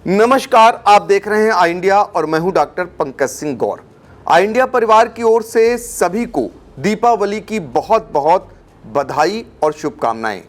नमस्कार, आप देख रहे हैं आई इंडिया और मैं हूं डॉक्टर पंकज सिंह गौर। आई इंडिया परिवार की ओर से सभी को दीपावली की बहुत बहुत बधाई और शुभकामनाएं।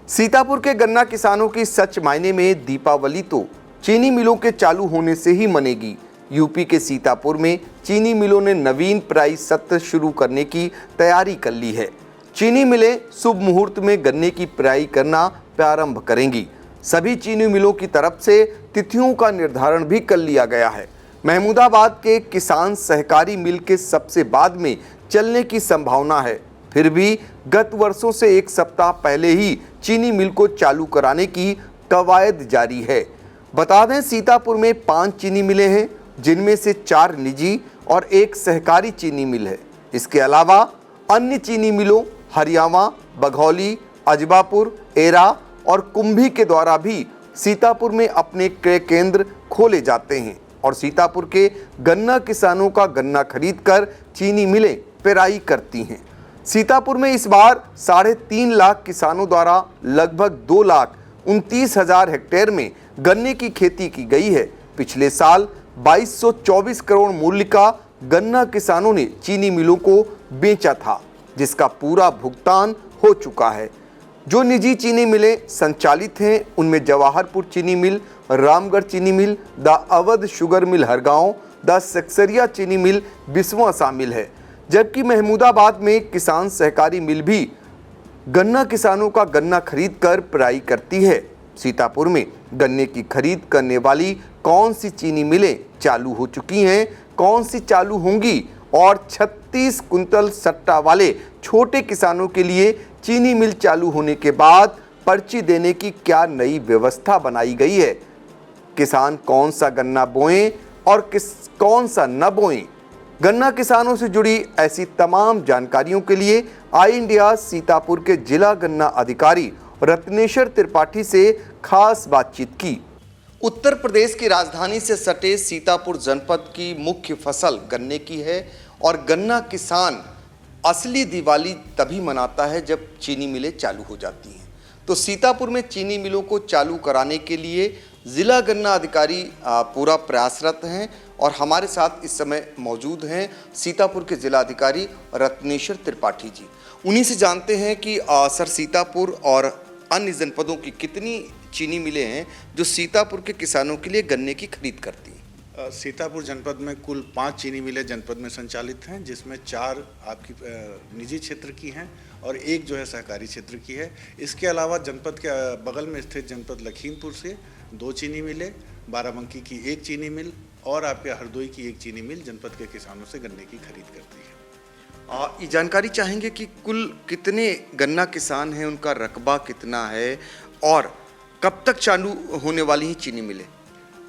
सीतापुर के गन्ना किसानों की सच मायने में दीपावली तो चीनी मिलों के चालू होने से ही मनेगी। यूपी के सीतापुर में चीनी मिलों ने नवीन पेराई सत्र शुरू करने की तैयारी कर ली है। चीनी मिलें शुभ मुहूर्त में गन्ने की पेराई करना प्रारंभ करेंगी। सभी चीनी मिलों की तरफ से तिथियों का निर्धारण भी कर लिया गया है। महमूदाबाद के किसान सहकारी मिल के सबसे बाद में चलने की संभावना है। फिर भी गत वर्षों से एक सप्ताह पहले ही चीनी मिल को चालू कराने की कवायद जारी है। बता दें, सीतापुर में 5 चीनी मिलें हैं, जिनमें से 4 निजी और 1 सहकारी चीनी मिल है। इसके अलावा अन्य चीनी मिलों हरियाणा, बघौली, अजबापुर, एरा और कुंभी के द्वारा भी सीतापुर में अपने क्रय केंद्र खोले जाते हैं और सीतापुर के गन्ना किसानों का गन्ना खरीदकर चीनी मिलें पेराई करती हैं। सीतापुर में इस बार 3.5 लाख किसानों द्वारा लगभग 2,29,000 हेक्टेयर में गन्ने की खेती की गई है। पिछले साल 2224 करोड़ मूल्य का गन्ना किसानों ने चीनी मिलों को बेचा था, जिसका पूरा भुगतान हो चुका है। जो निजी चीनी मिलें संचालित हैं उनमें जवाहरपुर चीनी मिल, रामगढ़ चीनी mill, the Awadh sugar mill Hargaon, the Sakseria चीनी मिल बिस्वा शामिल है। जबकि महमूदाबाद में किसान सहकारी मिल भी गन्ना किसानों का गन्ना खरीद कर पेराई करती है। सीतापुर में गन्ने की खरीद करने वाली कौन सी चीनी मिलें चालू हो चुकी हैं, कौन सी चालू होंगी और 36 कुंतल सट्टा वाले छोटे किसानों के लिए चीनी मिल चालू होने के बाद पर्ची देने की क्या नई व्यवस्था बनाई गई है, किसान कौन सा गन्ना बोएं और कौन सा न बोएं। गन्ना किसानों से जुड़ी ऐसी तमाम जानकारियों के लिए आई इंडिया सीतापुर के जिला गन्ना अधिकारी रत्नेश्वर त्रिपाठी से खास बातचीत की। उत्तर प्रदेश की राजधानी से सटे सीतापुर जनपद की मुख्य फसल गन्ने की है और गन्ना किसान असली दिवाली तभी मनाता है जब चीनी मिलें चालू हो जाती हैं। तो सीतापुर में चीनी मिलों को चालू कराने के लिए जिला गन्ना अधिकारी पूरा प्रयासरत हैं और हमारे साथ इस समय मौजूद हैं सीतापुर के जिला अधिकारी रत्नेश्वर त्रिपाठी जी। उन्हीं से जानते हैं कि सर, सीतापुर और अन्य जनपदों की कितनी चीनी मिलें हैं जो सीतापुर के किसानों के लिए गन्ने की खरीद करती हैं? सीतापुर जनपद में कुल 5 चीनी मिलें जनपद में संचालित हैं, जिसमें 4 आपकी निजी क्षेत्र की हैं और 1 जो है सहकारी क्षेत्र की है। इसके अलावा जनपद के बगल में स्थित जनपद लखीमपुर से 2 चीनी मिलें, बाराबंकी की 1 चीनी मिल और आपके हरदोई की 1 चीनी मिल जनपद के किसानों से गन्ने की खरीद करती है। ये जानकारी चाहेंगे कि कुल कितने गन्ना किसान हैं, उनका रकबा कितना है और कब तक चालू होने वाली ही चीनी मिलें?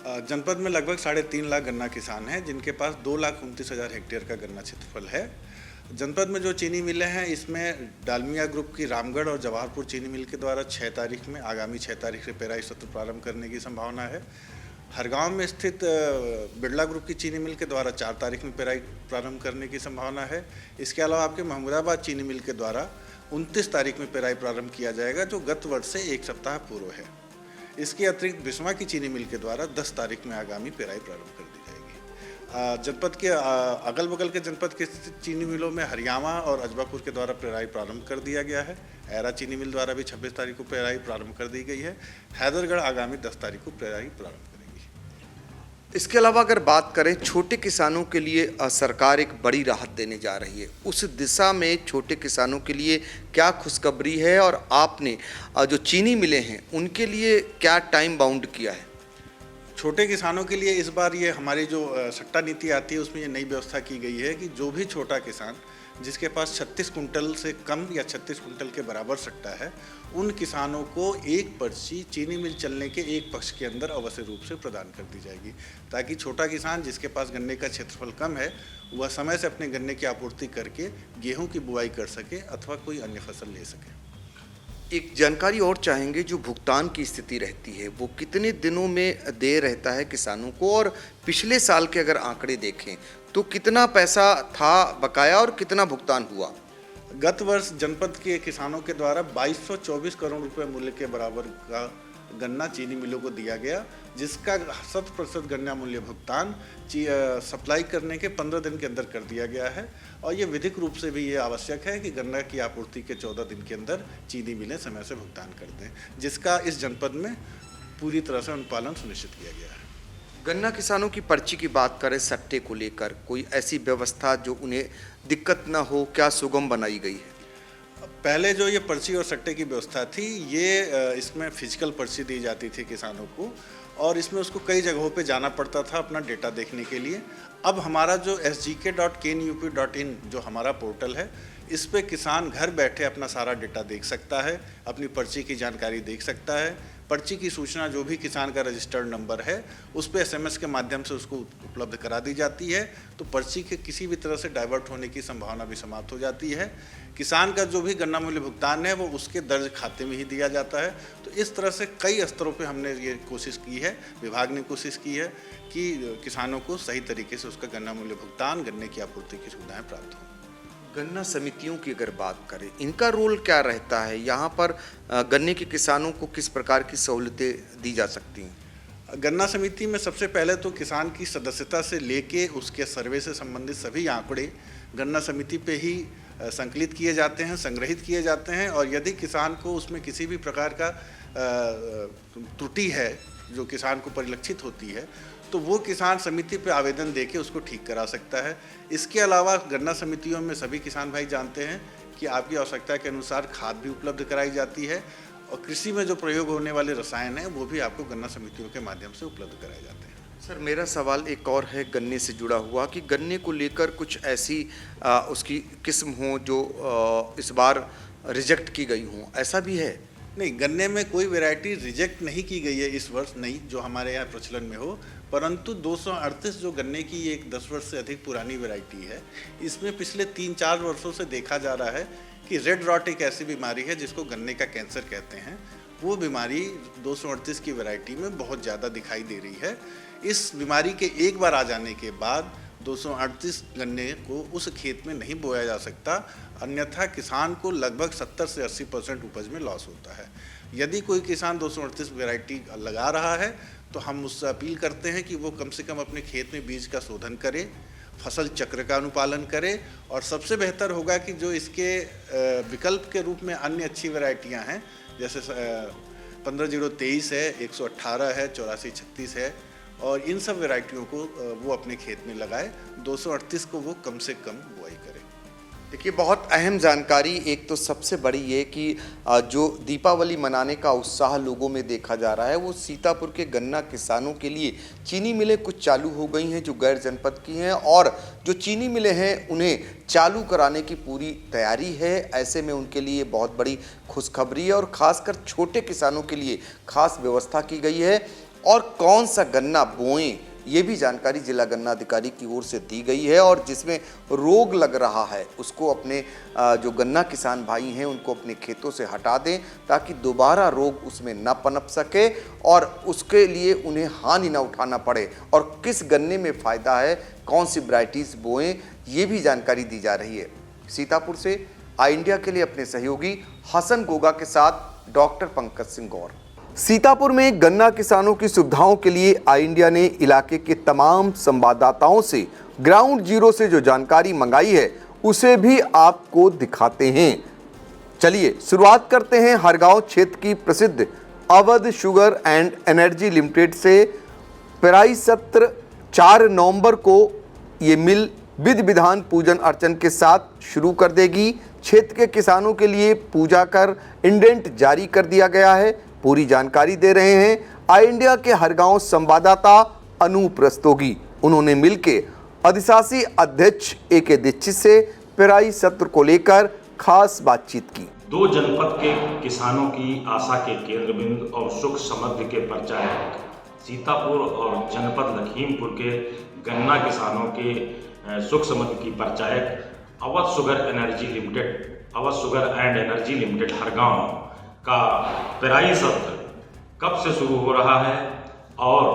जनपद में लगभग 3.5 लाख गन्ना किसान हैं, जिनके पास 2,29,000 हेक्टेयर का गन्ना क्षेत्रफल है। जनपद में जो चीनी मिलें हैं, इसमें डालमिया ग्रुप की रामगढ़ और जवाहरपुर चीनी मिल के द्वारा आगामी 6 तारीख से पेराई सत्र प्रारंभ करने की संभावना है। हरगांव में स्थित बिरला ग्रुप की चीनी मिल के द्वारा 4 तारीख में पेराई प्रारंभ करने की संभावना है। इसके अलावा आपके महमूदाबाद चीनी मिल के द्वारा 29 तारीख में पेराई प्रारंभ किया जाएगा, जो गत वर्ष से 1 सप्ताह पूर्व है। इसके अतिरिक्त बिस्वा की चीनी मिल के द्वारा 10 तारीख में आगामी पेराई प्रारंभ कर दी जाएगी। जनपद के अगल बगल के जनपद के चीनी मिलों में हरियाणा और अजबापुर के द्वारा पेराई प्रारंभ कर दिया गया है। एरा चीनी मिल द्वारा भी 26 तारीख को पेराई प्रारंभ कर दी गई है। हैदरगढ़ आगामी 10 तारीख को पेराई प्रारंभ करेगी। इसके अलावा अगर बात करें, छोटे किसानों के लिए सरकार एक बड़ी राहत देने जा रही है। उस दिशा में छोटे किसानों के लिए क्या खुशखबरी है और आपने जो चीनी मिलें हैं उनके लिए क्या टाइम बाउंड किया है? छोटे किसानों के लिए इस बार ये हमारी जो सट्टा नीति आती है उसमें ये नई व्यवस्था की गई है कि जो भी छोटा किसान जिसके पास 36 कुंटल से कम या 36 कुंटल के बराबर सट्टा है, उन किसानों को 1 पर्ची चीनी मिल चलने के 1 पक्ष के अंदर अवश्य रूप से प्रदान कर दी जाएगी, ताकि छोटा किसान जिसके पास गन्ने का क्षेत्रफल कम है वह समय से अपने गन्ने की आपूर्ति करके गेहूं की बुआई कर सके अथवा कोई अन्य फसल ले सके। एक जानकारी और चाहेंगे, जो भुगतान की स्थिति रहती है वो कितने दिनों में दे रहता है किसानों को, और पिछले साल के अगर आंकड़े देखें तो कितना पैसा था बकाया और कितना भुगतान हुआ? गत वर्ष जनपद के किसानों के द्वारा 2224 करोड़ रुपए मूल्य के बराबर का गन्ना चीनी मिलों को दिया गया, जिसका 100% गन्ना मूल्य भुगतान सप्लाई करने के 15 दिन के अंदर कर दिया गया है। और ये विधिक रूप से भी ये आवश्यक है कि गन्ना की आपूर्ति के 14 दिन के अंदर चीनी मिलें समय से भुगतान कर दें, जिसका इस जनपद में पूरी तरह से अनुपालन सुनिश्चित किया गया है। गन्ना किसानों की पर्ची की बात करें, सट्टे को लेकर कोई ऐसी व्यवस्था जो उन्हें दिक्कत ना हो, क्या सुगम बनाई गई है? पहले जो ये पर्ची और सट्टे की व्यवस्था थी, ये इसमें फिजिकल पर्ची दी जाती थी किसानों को, और इसमें उसको कई जगहों पे जाना पड़ता था अपना डेटा देखने के लिए। अब हमारा जो sgk.knup.in जो हमारा पोर्टल है, इस पे किसान घर बैठे अपना सारा डेटा देख सकता है, अपनी पर्ची की जानकारी देख सकता है। पर्ची की सूचना जो भी किसान का रजिस्टर्ड नंबर है उस पे SMS के माध्यम से उसको उपलब्ध करा दी जाती है, तो पर्ची के किसी भी तरह से डाइवर्ट होने की संभावना भी समाप्त हो जाती है। किसान का जो भी गन्ना मूल्य भुगतान है वो उसके दर्ज खाते में ही दिया जाता है। तो इस तरह से कई स्तरों पे हमने ये कोशिश की है, विभाग ने कोशिश की है कि किसानों को सही तरीके से उसका गन्ना मूल्य भुगतान, गन्ने की आपूर्ति की सुविधाएँ प्राप्त हों। गन्ना समितियों की अगर बात करें, इनका रोल क्या रहता है? यहाँ पर गन्ने के किसानों को किस प्रकार की सहूलतें दी जा सकती हैं? गन्ना समिति में सबसे पहले तो किसान की सदस्यता से लेके उसके सर्वे से संबंधित सभी आंकड़े गन्ना समिति पे ही संकलित किए जाते हैं, संग्रहित किए जाते हैं। और यदि किसान को उसमें किसी भी प्रकार का त्रुटि है जो किसान को परिलक्षित होती है, तो वो किसान समिति पे आवेदन देके उसको ठीक करा सकता है। इसके अलावा गन्ना समितियों में सभी किसान भाई जानते हैं कि आपकी आवश्यकता के अनुसार खाद भी उपलब्ध कराई जाती है, और कृषि में जो प्रयोग होने वाले रसायन हैं वो भी आपको गन्ना समितियों के माध्यम से उपलब्ध कराए जाते हैं। सर, मेरा सवाल एक और है गन्ने से जुड़ा हुआ कि गन्ने को लेकर कुछ ऐसी उसकी किस्म हो जो इस बार रिजेक्ट की गई हो, ऐसा भी है? नहीं, गन्ने में कोई वैरायटी रिजेक्ट नहीं की गई है इस वर्ष, नहीं जो हमारे यहाँ प्रचलन में हो, परंतु 238 जो गन्ने की एक 10 वर्ष से अधिक पुरानी वैरायटी है, इसमें पिछले 3-4 वर्षों से देखा जा रहा है कि रेड रॉट एक ऐसी बीमारी है जिसको गन्ने का कैंसर कहते हैं। वो बीमारी 238 की वैरायटी में बहुत ज़्यादा दिखाई दे रही है। इस बीमारी के एक बार आ जाने के बाद 238 गन्ने को उस खेत में नहीं बोया जा सकता, अन्यथा किसान को लगभग 70 से 80% उपज में लॉस होता है। यदि कोई किसान 238 वैरायटी लगा रहा है तो हम उससे अपील करते हैं कि वो कम से कम अपने खेत में बीज का शोधन करे, फसल चक्र का अनुपालन करे, और सबसे बेहतर होगा कि जो इसके विकल्प के रूप में अन्य अच्छी वैरायटियां हैं, जैसे 15-0-23 है, 118 है, 84-36 है, और इन सब वैरायटियों को वो अपने खेत में लगाए, 238 को वो कम से कम बुआई करे। देखिए, बहुत अहम जानकारी। एक तो सबसे बड़ी ये कि जो दीपावली मनाने का उत्साह लोगों में देखा जा रहा है, वो सीतापुर के गन्ना किसानों के लिए चीनी मिलें कुछ चालू हो गई हैं जो गैर जनपद की हैं, और जो चीनी मिलें हैं उन्हें चालू कराने की पूरी तैयारी है। ऐसे में उनके लिए बहुत बड़ी खुशखबरी है, और ख़ासकर छोटे किसानों के लिए खास व्यवस्था की गई है। और कौन सा गन्ना बोएं, ये भी जानकारी जिला गन्ना अधिकारी की ओर से दी गई है, और जिसमें रोग लग रहा है उसको अपने जो गन्ना किसान भाई हैं उनको अपने खेतों से हटा दें, ताकि दोबारा रोग उसमें न पनप सके और उसके लिए उन्हें हानि न उठाना पड़े। और किस गन्ने में फ़ायदा है, कौन सी वैरायटीज़ बोएं, ये भी जानकारी दी जा रही है। सीतापुर से आई इंडिया के लिए अपने सहयोगी हसन गोगा के साथ डॉक्टर पंकज सिंह गौर। सीतापुर में गन्ना किसानों की सुविधाओं के लिए आई इंडिया ने इलाके के तमाम संवाददाताओं से ग्राउंड जीरो से जो जानकारी मंगाई है उसे भी आपको दिखाते हैं। चलिए शुरुआत करते हैं हरगांव क्षेत्र की प्रसिद्ध Awadh sugar and energy limited से। पेराई सत्र 4 नवंबर को ये मिल विधि विधान पूजन अर्चन के साथ शुरू कर देगी। क्षेत्र के किसानों के लिए पूजा कर इंडेंट जारी कर दिया गया है। पूरी जानकारी दे रहे हैं आई इंडिया के हरगांव संवाददाता अनूप रस्तोगी। उन्होंने मिलके अधिशासी अध्यक्ष ए.के. दीक्षित से पेराई सत्र को लेकर खास बातचीत की। 2 जनपद के किसानों की आशा के केंद्र बिंदु और सुख समृद्धि के प्रचारक सीतापुर और जनपद लखीमपुर के गन्ना किसानों के सुख समृद्धि की प्रचारक Awadh sugar energy limited, Awadh sugar and energy limited Hargaon का पेराई सत्र कब से शुरू हो रहा है और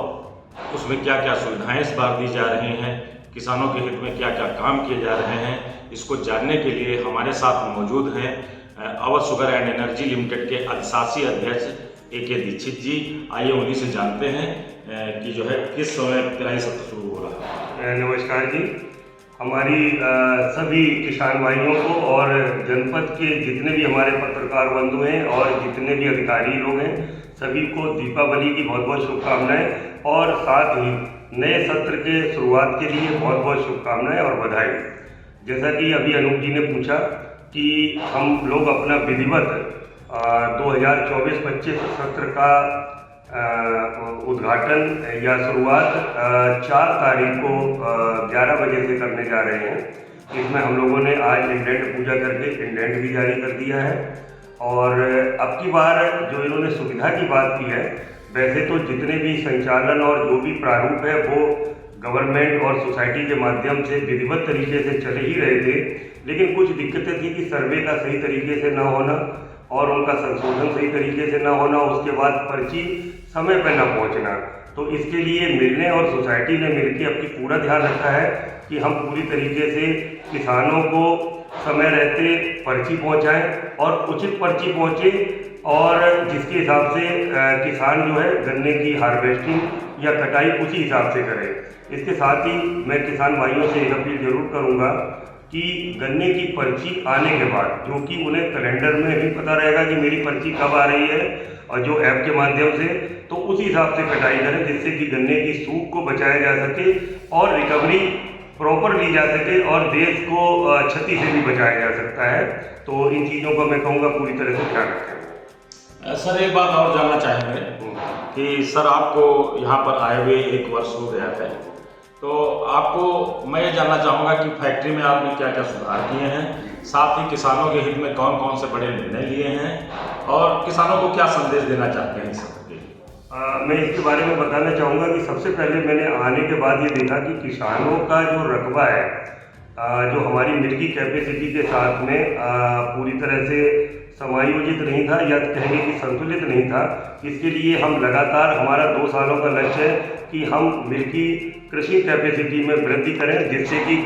उसमें क्या क्या सुविधाएं इस बार दी जा रही हैं, किसानों के हित में क्या क्या काम किए जा रहे हैं, इसको जानने के लिए हमारे साथ मौजूद हैं Awadh sugar and energy limited के अधिशासी अध्यक्ष ए के दीक्षित जी। आइए उन्हीं से जानते हैं कि जो है किस समय पेराई सत्र शुरू हो रहा है। नमस्कार जी। हमारी सभी किसान भाइयों को और जनपद के जितने भी हमारे पत्रकार बंधु हैं और जितने भी अधिकारी लोग हैं, सभी को दीपावली की बहुत बहुत शुभकामनाएं और साथ ही नए सत्र के शुरुआत के लिए बहुत बहुत शुभकामनाएं और बधाई। जैसा कि अभी अनूप जी ने पूछा कि हम लोग अपना विधिवत 2024-25 सत्र का उद्घाटन या शुरुआत 4 तारीख को 11 बजे से करने जा रहे हैं। इसमें हम लोगों ने आज इंडेंट पूजा करके इंडेंट भी जारी कर दिया है। और अब की बार जो इन्होंने सुविधा की बात की है, वैसे तो जितने भी संचालन और जो भी प्रारूप है वो गवर्नमेंट और सोसाइटी के माध्यम से विधिवत तरीके से चले ही रहे थे, लेकिन कुछ दिक्कतें थी कि सर्वे का सही तरीके से न होना और उनका संशोधन सही तरीके से न होना, उसके बाद पर्ची समय पर न पहुंचना। तो इसके लिए मिलने और सोसाइटी ने मिलकर अपनी पूरा ध्यान रखा है कि हम पूरी तरीके से किसानों को समय रहते पर्ची पहुंचाएं और उचित पर्ची पहुंचे और जिसके हिसाब से किसान जो है गन्ने की हार्वेस्टिंग या कटाई उसी हिसाब से करे। इसके साथ ही मैं किसान भाइयों से एक अपील जरूर करूंगा कि गन्ने की पर्ची आने के बाद, जो कि उन्हें कैलेंडर में भी पता रहेगा कि मेरी पर्ची कब आ रही है और जो ऐप के माध्यम से, तो उसी हिसाब से कटाई करें जिससे कि गन्ने की सूख को बचाया जा सके और रिकवरी प्रॉपर ली जा सके और देश को क्षति से भी बचाया जा सकता है। तो इन चीज़ों को मैं कहूँगा पूरी तरह से ध्यान रखें। सर एक बात और जानना चाहेंगे कि सर आपको यहाँ पर आए हुए 1 वर्ष हो गया है, तो आपको मैं ये जानना चाहूँगा कि फैक्ट्री में आपने क्या क्या सुधार किए हैं, साथ ही किसानों के हित में कौन कौन से बड़े निर्णय लिए हैं और किसानों को क्या संदेश देना चाहते हैं इस सत्र के लिए। मैं इसके बारे में बताना चाहूँगा कि सबसे पहले मैंने आने के बाद ये देखा कि किसानों का जो रकबा है, जो हमारी मिल्की कैपेसिटी के साथ में पूरी तरह से समायोजित नहीं था या कहेंगे कि संतुलित नहीं था। इसके लिए हम लगातार, हमारा 2 सालों का लक्ष्य है कि हम मिल्की कृषि कैपेसिटी में वृद्धि करें जिससे कि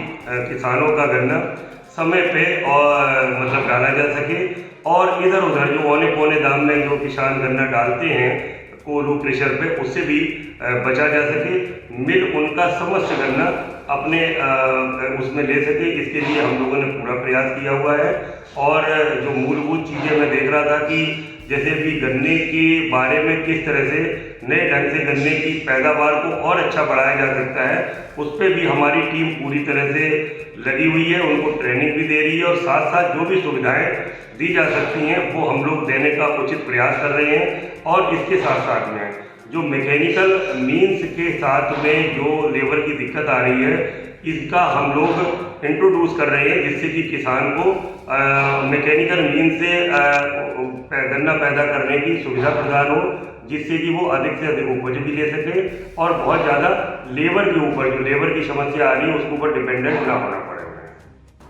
किसानों का गन्ना समय पे और मतलब डाला जा सके और इधर उधर जो औने पौने दाम में जो किसान गन्ना डालते हैं कोल्ड प्रेशर पे, उससे भी बचा जा सके। मिल उनका समस्त गन्ना अपने उसमें ले सके, इसके लिए हम लोगों ने पूरा प्रयास किया हुआ है। और जो मूलभूत चीज़ें मैं देख रहा था कि जैसे भी गन्ने के बारे में किस तरह से नए ढंग से गन्ने की पैदावार को और अच्छा बढ़ाया जा सकता है, उस पर भी हमारी टीम पूरी तरह से लगी हुई है, उनको ट्रेनिंग भी दे रही है और साथ साथ जो भी सुविधाएं दी जा सकती हैं वो हम लोग देने का उचित प्रयास कर रहे हैं। और इसके साथ साथ में जो मैकेनिकल मीन्स के साथ में जो लेबर की दिक्कत आ रही है, इसका हम लोग इंट्रोड्यूस कर रहे हैं जिससे कि किसान को मैकेनिकल मीन्स से गन्ना पैदा करने की सुविधा प्रदान हो, जिससे कि वो अधिक से अधिक उपज भी ले सके और बहुत ज़्यादा लेबर के ऊपर, जो लेबर की समस्या आ रही है उसके ऊपर डिपेंडेंट ना होना पड़े।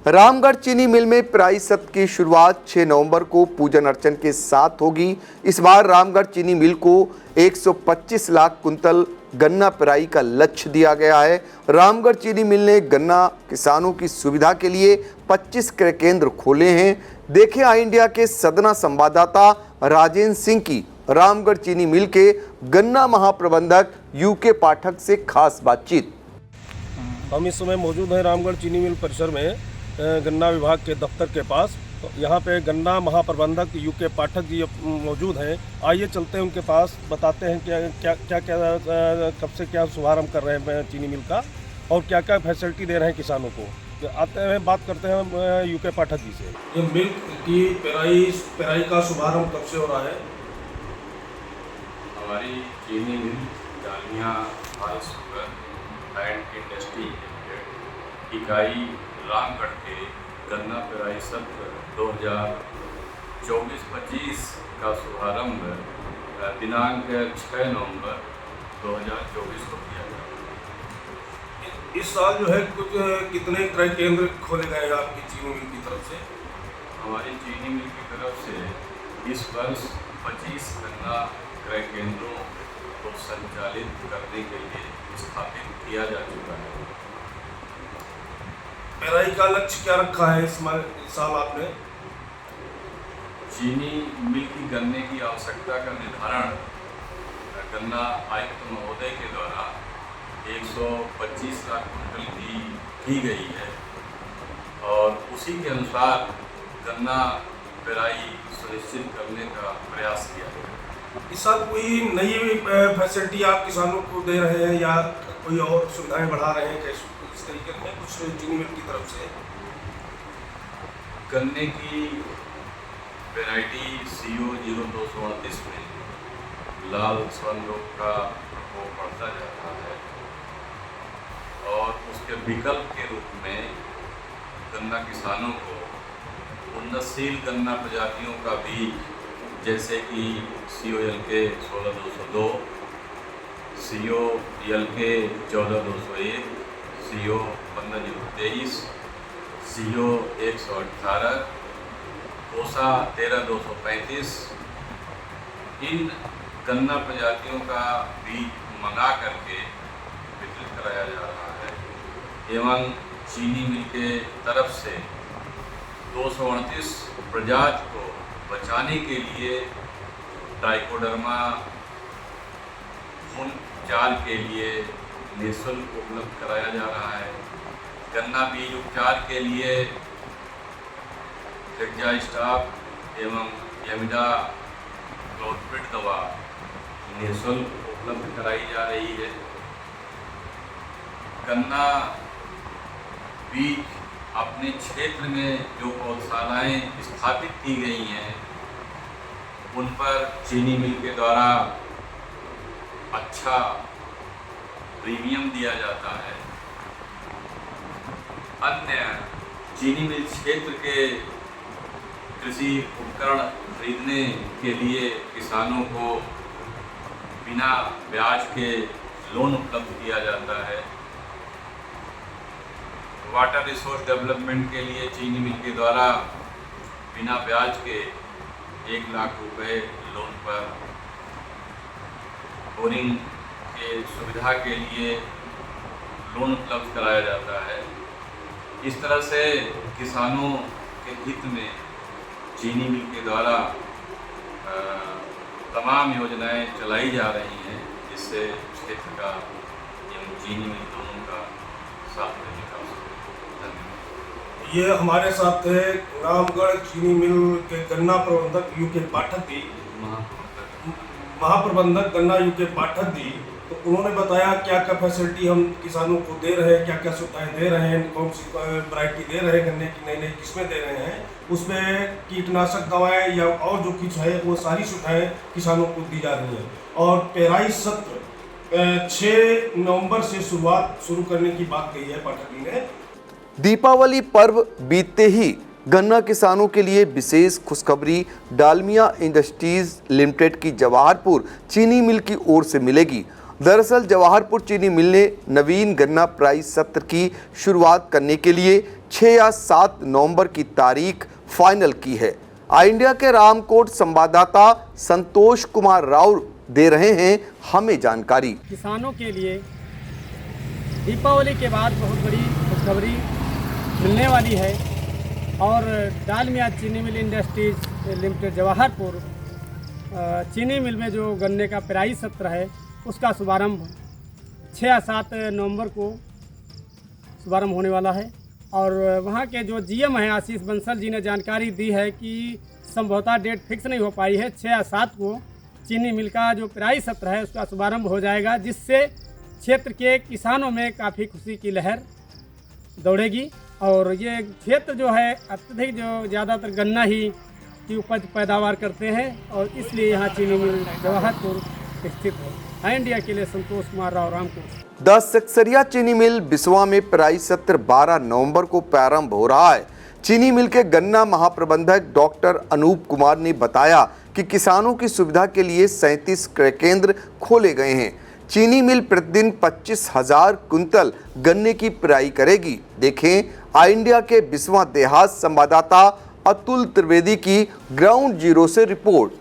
रामगढ़ चीनी मिल में पेराई सत्र की शुरुआत 6 नवंबर को पूजन अर्चन के साथ होगी। इस बार रामगढ़ चीनी मिल को 125 लाख कुंतल गन्ना पेराई का लक्ष्य दिया गया है। रामगढ़ चीनी मिल ने गन्ना किसानों की सुविधा के लिए 25 क्रय केंद्र खोले हैं। देखें आई इंडिया के सदना संवाददाता राजेंद्र सिंह की रामगढ़ चीनी मिल के गन्ना महाप्रबंधक यूके पाठक से खास बातचीत। हम इस समय मौजूद हैं रामगढ़ चीनी मिल परिसर में गन्ना विभाग के दफ्तर के पास। तो यहाँ पे गन्ना महाप्रबंधक यूके पाठक जी मौजूद हैं। आइए चलते हैं उनके पास, बताते हैं क्या कब से क्या शुभारंभ कर रहे हैं चीनी मिल का और क्या क्या फैसिलिटी दे रहे हैं किसानों को। आते हैं, बात करते हैं यूके पाठक जी से। ये मिल्क की पेराई का शुभारंभ कब से हो रहा है? हमारी चीनी mill Dalmia high sugar and industry limited इकाई रामगढ़ के गन्ना पेराई सत्र 2024-25 का शुभारंभ दिनांक 6 नवंबर 2024 को किया गया। इस साल जो है कितने क्रय केंद्र खोले गए हैं आपकी चीनी मिल की तरफ से? हमारी चीनी मिल की तरफ से इस वर्ष 25 गन्ना क्रय केंद्रों को संचालित करने के लिए स्थापित किया जा चुका है। पेराई का लक्ष्य क्या रखा है इस साल आपने? चीनी मिल की गन्ने की आवश्यकता का निर्धारण गन्ना आयुक्त महोदय के द्वारा 125 लाख कुंटल की गई है और उसी के अनुसार गन्ना पेराई सुनिश्चित करने का प्रयास किया गया। इस साल कोई नई फैसिलिटी आप किसानों को दे रहे हैं या कोई और सुविधाएं बढ़ा रहे हैं, कैसे इस तरीके में कुछ चीनी मिल की तरफ से? गन्ने की वैरायटी CO 0238 में लाल स्वर्ण रोग का प्रकोप बढ़ता जा रहा है और उसके विकल्प के रूप में गन्ना किसानों को उन्नतशील गन्ना प्रजातियों का बीज जैसे कि COLK 16202, COLK 14201, CO 15023, CO 118, कोसा 13235 इन गन्ना प्रजातियों का बीज मंगा करके वितरित कराया जा रहा है एवं चीनी मिल के तरफ से 238 प्रजाति को बचाने के लिए ट्राइकोडर्मा खून उपचार के लिए निःशुल्क उपलब्ध कराया जा रहा है। गन्ना बीज उपचार के लिए हेक्सास्टाप एवं यमिडा क्लोरप्रिड दवा निःशुल्क उपलब्ध कराई जा रही है। गन्ना बीज अपने क्षेत्र में जो पौधशालाएँ स्थापित की गई हैं उन पर चीनी मिल के द्वारा अच्छा प्रीमियम दिया जाता है। अन्य चीनी मिल क्षेत्र के कृषि उपकरण खरीदने के लिए किसानों को बिना ब्याज के लोन उपलब्ध किया जाता है। वाटर रिसोर्स डेवलपमेंट के लिए चीनी मिल के द्वारा बिना ब्याज के 1 लाख रुपए लोन पर बोरिंग के सुविधा के लिए लोन उपलब्ध कराया जाता है। इस तरह से किसानों के हित में चीनी मिल के द्वारा तमाम योजनाएं चलाई जा रही हैं जिससे क्षेत्र का एवं चीनी मिल दोनों का साथ में विकास हो। धन्यवाद। ये हमारे साथ थे रामगढ़ चीनी मिल के गन्ना प्रबंधक UK पाठक जी, महाप्रबंधक गन्ना UK पाठक जी। तो उन्होंने बताया क्या क्या फैसिलिटी हम किसानों को दे रहे हैं, क्या क्या सुविधाएं दे रहे हैं, कौन सी वैरायटी दे रहे हैं, गन्ने की नई नई किस्में दे रहे हैं, उसमें कीटनाशक दवाएं या और जो कुछ है वो सारी सुविधाएं किसानों को दी जा रही हैं। और पेराई सत्र 6 नवंबर से शुरू करने की बात कही है पाठक जी ने। दीपावली पर्व बीतते ही गन्ना किसानों के लिए विशेष खुशखबरी डालमिया इंडस्ट्रीज लिमिटेड की जवाहरपुर चीनी मिल की ओर से मिलेगी। दरअसल जवाहरपुर चीनी मिल ने नवीन गन्ना प्राइस सत्र की शुरुआत करने के लिए 6 या 7 नवंबर की तारीख फाइनल की है। आई इंडिया के रामकोट संवाददाता संतोष कुमार राव दे रहे हैं हमें जानकारी। किसानों के लिए दीपावली के बाद बहुत बड़ी खुशखबरी मिलने वाली है और डालमिया चीनी मिल इंडस्ट्रीज लिमिटेड जवाहरपुर चीनी मिल में जो गन्ने का पेराई सत्र है उसका शुभारंभ 6 या 7 नवंबर को शुभारंभ होने वाला है। और वहाँ के जो GM हैं आशीष बंसल जी ने जानकारी दी है कि संभवतः डेट फिक्स नहीं हो पाई है। 6 या 7 को चीनी मिल का जो पेराई सत्र है उसका शुभारंभ हो जाएगा, जिससे क्षेत्र के किसानों में काफ़ी खुशी की लहर दौड़ेगी। और ये क्षेत्र जो है अत्यधिक जो ज़्यादातर गन्ना ही की उपज पैदावार करते हैं और इसलिए यहाँ चीनी मिल जवाहरपुर स्थित है। आई इंडिया के लिए संतोष कुमार राव, रामकोट। 10 सक्सरिया चीनी मिल बिस्वा में पेराई सत्र 12 नवंबर को प्रारंभ हो रहा है। चीनी मिल के गन्ना महाप्रबंधक डॉक्टर अनूप कुमार ने बताया कि किसानों की सुविधा के लिए 37 क्रय केंद्र खोले गए हैं। चीनी मिल प्रतिदिन 25,000 कुंतल गन्ने की पेराई करेगी। देखें आई इंडिया के बिस्वा देहात संवाददाता अतुल त्रिवेदी की ग्राउंड जीरो से रिपोर्ट।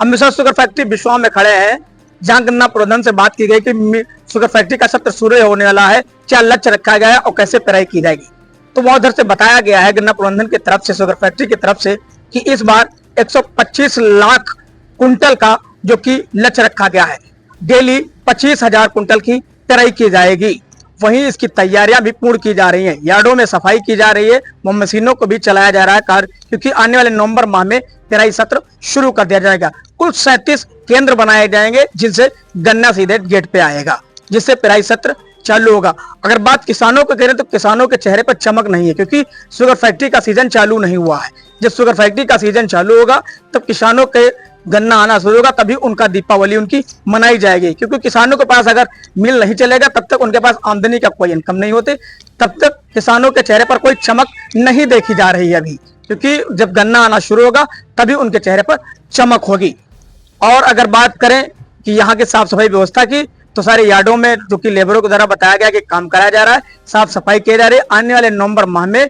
हम मिश्रा शुगर फैक्ट्री बिस्वा में खड़े हैं, जहां गन्ना प्रबंधन से बात की गई कि शुगर फैक्ट्री का सत्र शुरू होने वाला है, क्या लक्ष्य रखा गया है और कैसे पेराई की जाएगी। तो वहां उधर से बताया गया है गन्ना प्रबंधन की तरफ से, शुगर फैक्ट्री की तरफ से, कि इस बार 125 लाख कुंटल का जो कि लक्ष्य रखा गया है। डेली 25,000 कुंटल की पेराई की जाएगी। वहीं इसकी तैयारियां भी पूर्ण की जा रही हैं, यार्डों में सफाई की जा रही है, वो मशीनों को भी चलाया जा रहा है कार्य, क्योंकि आने वाले नवंबर माह में पेराई सत्र शुरू कर दिया जाएगा। कुल 37 केंद्र बनाए जाएंगे जिनसे गन्ना सीधे गेट पे आएगा, जिससे पेराई सत्र चालू होगा। अगर बात किसानों को करें तो किसानों के चेहरे पर चमक नहीं है, क्योंकि शुगर फैक्ट्री का सीजन चालू नहीं हुआ है। जब शुगर फैक्ट्री का सीजन चालू होगा तब किसानों के गन्ना आना शुरू होगा, तभी उनका दीपावली उनकी मनाई जाएगी। क्योंकि किसानों के पास अगर मिल नहीं चलेगा तब तक उनके पास आमदनी का कोई इनकम नहीं होते, तब तक किसानों के चेहरे पर कोई चमक नहीं देखी जा रही है अभी, क्योंकि जब गन्ना आना शुरू होगा तभी उनके चेहरे पर चमक होगी। और अगर बात करें कि यहाँ की साफ सफाई व्यवस्था की, तो सारे यार्डों में जो कि लेबरों के द्वारा बताया गया कि काम कराया जा रहा है, साफ सफाई की जा रही है। आने वाले नवंबर माह में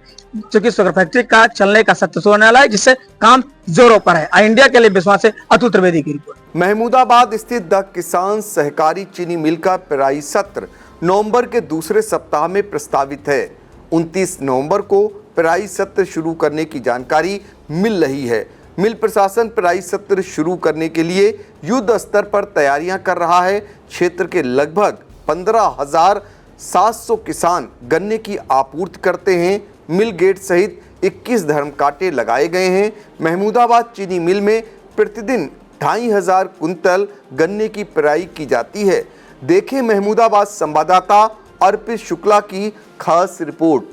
जो कि शुगर फैक्ट्री का चलने का सत्र शुरू होने वाला है, जिससे काम जोरों पर है। आई इंडिया के लिए विश्वास से अतुल त्रिवेदी की रिपोर्ट। महमूदाबाद स्थित द किसान सहकारी चीनी मिल का पेराई सत्र नवंबर के दूसरे सप्ताह में प्रस्तावित है। 29 नवंबर को पेराई सत्र शुरू करने की जानकारी मिल रही है। मिल प्रशासन पेराई सत्र शुरू करने के लिए युद्ध स्तर पर तैयारियां कर रहा है। क्षेत्र के लगभग 15,700 किसान गन्ने की आपूर्ति करते हैं। मिल गेट सहित 21 धर्म कांटे लगाए गए हैं। महमूदाबाद चीनी मिल में प्रतिदिन 2,500 कुंतल गन्ने की पेराई की जाती है। देखें महमूदाबाद संवाददाता अर्पित शुक्ला की खास रिपोर्ट।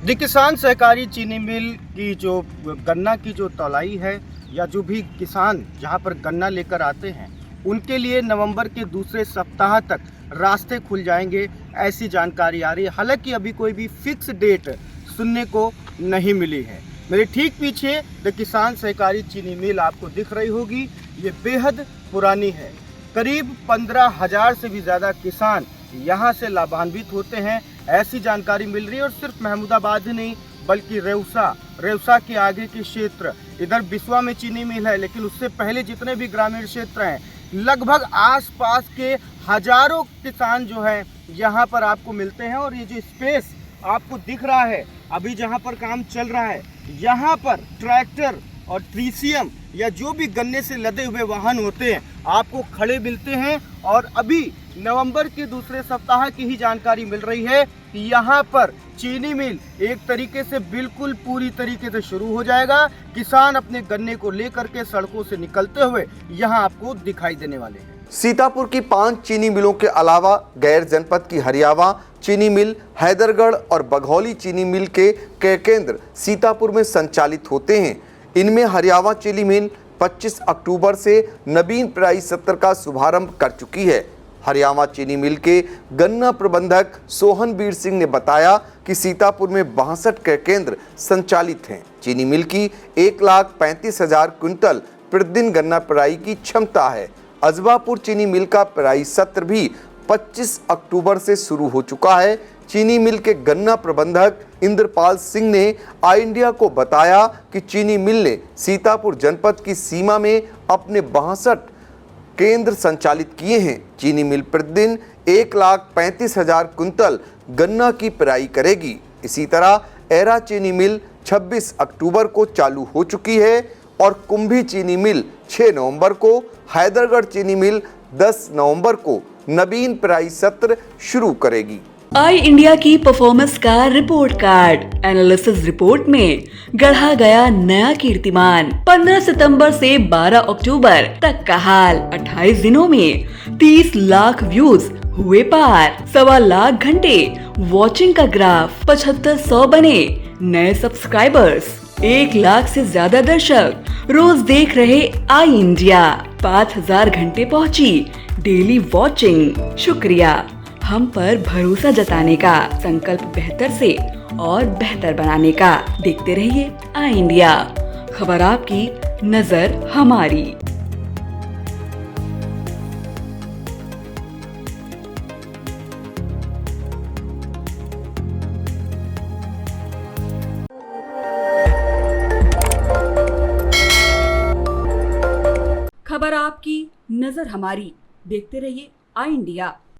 द किसान सहकारी चीनी मिल की जो गन्ना की जो तौलाई है, या जो भी किसान जहां पर गन्ना लेकर आते हैं, उनके लिए नवंबर के दूसरे सप्ताह तक रास्ते खुल जाएंगे, ऐसी जानकारी आ रही है। हालांकि अभी कोई भी फिक्स डेट सुनने को नहीं मिली है। मेरे ठीक पीछे द किसान सहकारी चीनी मिल आपको दिख रही होगी। ये बेहद पुरानी है। करीब 15,000 से भी ज़्यादा किसान यहाँ से लाभान्वित होते हैं, ऐसी जानकारी मिल रही है। और सिर्फ महमूदाबाद ही नहीं बल्कि रेवसा के आगे के क्षेत्र, इधर बिस्वा में चीनी मिल है, लेकिन उससे पहले जितने भी ग्रामीण क्षेत्र हैं, लगभग आसपास के हजारों किसान जो हैं यहाँ पर आपको मिलते हैं। और ये जो स्पेस आपको दिख रहा है, अभी जहाँ पर काम चल रहा है, यहाँ पर ट्रैक्टर और ट्रीसियम या जो भी गन्ने से लदे हुए वाहन होते हैं आपको खड़े मिलते हैं। और अभी नवंबर के दूसरे सप्ताह की ही जानकारी मिल रही है कि यहाँ पर चीनी मिल एक तरीके से बिल्कुल पूरी तरीके से शुरू हो जाएगा। किसान अपने गन्ने को लेकर के सड़कों से निकलते हुए यहाँ आपको दिखाई देने वाले हैं। सीतापुर की 5 चीनी मिलों के अलावा गैर जनपद की हरियावा चीनी मिल, हैदरगढ़ और बघौली चीनी मिल के कई केंद्र सीतापुर में संचालित होते हैं। इनमें हरियावा चीनी मिल 25 अक्टूबर से नवीन पेराई सत्र का शुभारंभ कर चुकी है। हरियाणा चीनी मिल के गन्ना प्रबंधक सोहनवीर सिंह ने बताया कि सीतापुर में 62 के केंद्र संचालित हैं। चीनी मिल की 1,35,000 क्विंटल प्रतिदिन गन्ना पेराई की क्षमता है। अजबापुर चीनी मिल का पेराई सत्र भी 25 अक्टूबर से शुरू हो चुका है। चीनी मिल के गन्ना प्रबंधक इंद्रपाल सिंह ने आई इंडिया को बताया कि चीनी मिल ने सीतापुर जनपद की सीमा में अपने 62 केंद्र संचालित किए हैं। चीनी मिल प्रतिदिन 1,35,000 कुंतल गन्ना की पेराई करेगी। इसी तरह एरा चीनी मिल 26 अक्टूबर को चालू हो चुकी है और कुंभी चीनी मिल 6 नवंबर को, हैदरगढ़ चीनी मिल 10 नवंबर को नवीन पेराई सत्र शुरू करेगी। आई इंडिया की परफॉर्मेंस का रिपोर्ट कार्ड एनालिसिस रिपोर्ट में गढ़ा गया नया कीर्तिमान। 15 सितंबर से 12 अक्टूबर तक का हाल, 28 दिनों में 30 लाख व्यूज हुए पार, 1.25 लाख घंटे वॉचिंग का ग्राफ, 7500 बने नए सब्सक्राइबर्स, 1 लाख से ज्यादा दर्शक रोज देख रहे आई इंडिया, 5000 घंटे पहुंची डेली वॉचिंग। शुक्रिया हम पर भरोसा जताने का, संकल्प बेहतर से और बेहतर बनाने का। देखते रहिए आई इंडिया, खबर आपकी, नजर हमारी। खबर आपकी, नजर हमारी। देखते रहिए आई इंडिया।